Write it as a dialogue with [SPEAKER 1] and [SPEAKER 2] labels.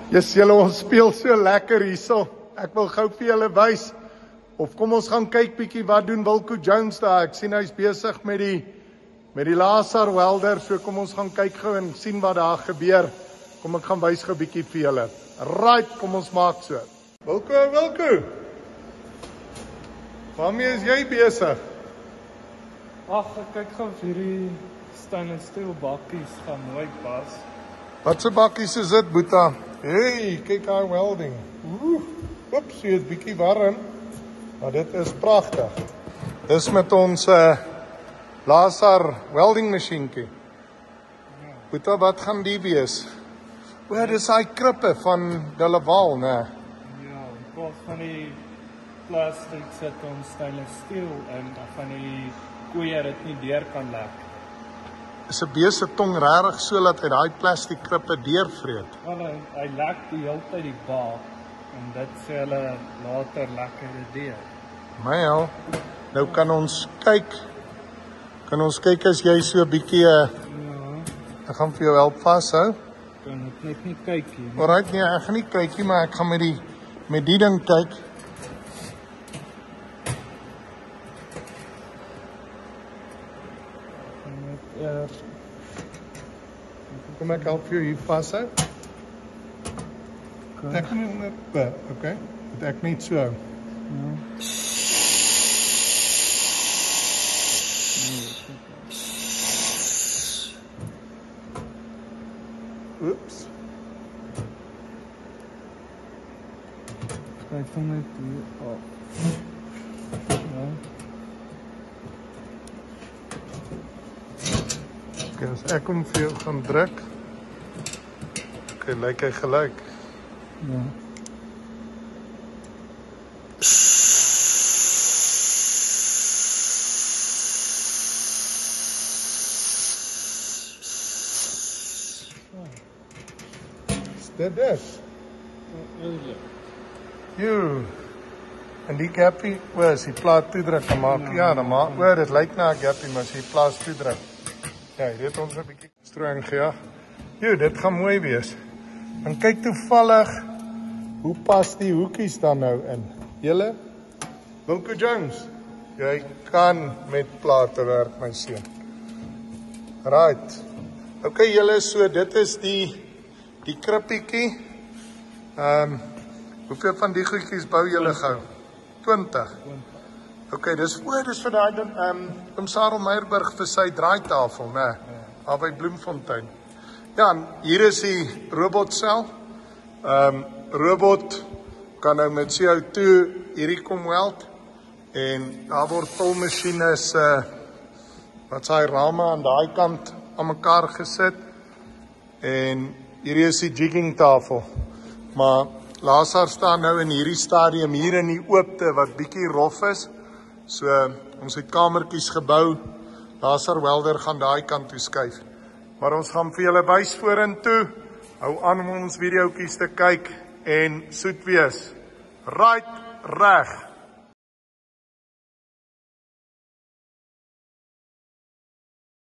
[SPEAKER 1] Yes, julle, ons speel so lekker hierso. Ek wil gou vir julle wys. Of kom ons gaan kyk bietjie wat doen Wilco Jones daar. Ek sien hy's besig met die laser welder. So kom ons gaan kyk gou en sien wat daar gebeur. Kom ek gaan wys gou bietjie vir julle. Right, kom ons maak so. Wilco. Waarmee is jy besig?
[SPEAKER 2] Ag, ek kyk gou of hierdie stainless steel bakkies gaan mooi pas.
[SPEAKER 1] Wat se bakkies is dit, Boeta? Hey, kyk daar welding. Oeps, hier is bietjie warm. Maar dit is pragtig. Dis met ons laser welding masjienkie. Boeta, wat gaan die wees? O, dis daai krippe van Delaval, né?
[SPEAKER 2] Ja, in plaas van die plastic sit ons stainless steel en dan van die koeie dit nie deur kan lek.
[SPEAKER 1] Is 'n bees se tong regtig so dat hy daai plastiek krippe deurvreet?
[SPEAKER 2] Want hy lek die hele tyd die baak en dit sê hulle later lekker dit deur.
[SPEAKER 1] My hel, nou kan ons kyk as jy so 'n bietjie
[SPEAKER 2] Ja,
[SPEAKER 1] ek gaan vir jou help vashou.
[SPEAKER 2] kan ek net nie kyk hier nie.
[SPEAKER 1] Alright, nee, ek gaan nie kyk nie, maar ek gaan met die ding kyk. Kom ek help vir jou hier vashou? Ek kan nie onder, okay. Dat ek net so hou.
[SPEAKER 2] Ja.
[SPEAKER 1] Oeps.
[SPEAKER 2] Skryf hom net hier af. Ja.
[SPEAKER 1] Okay, as ek hom vir jou gaan druk. Okay, lyk hy gelyk.
[SPEAKER 2] Ja.
[SPEAKER 1] Dit is. Joe. En die gappie, as die plaat toedruk kan maak. Ja, dan maak. Dit lyk na 'n gappie, maar as die plaat toedruk. Ja, dit het ons 'n bietjie stroom gejaag. Joe, dit gaan mooi wees. En kyk toevallig hoe pas die hoekies dan nou in. Julle Wilco Jones, jy kan met plate werk, my seun. Right. Okay, julle, so dit is die krippietjie. Hoeveel van die goedjies bou julle gou? 20. Okay, dis vir daai Sarel Meyerburg vir sy draaitafel, né? Daar by Bloemfontein. Ja, en hier is die robotsel. Robot kan nou met CO2 hierdie kom weld en daar word tolmasjiene wat sy rame aan daai kant aan mekaar gesit en hierdie is die jigging tafel. Maar Lazar staan nou in hierdie stadium hier in die oopte wat bietjie rof is. So ons het kamertjies gebou. Lazar welder gaan daai kant toe skuif. Maar ons gaan vir julle wys vorentoe. Hou aan om ons videoetjies te kyk en soet wees. Right, reg.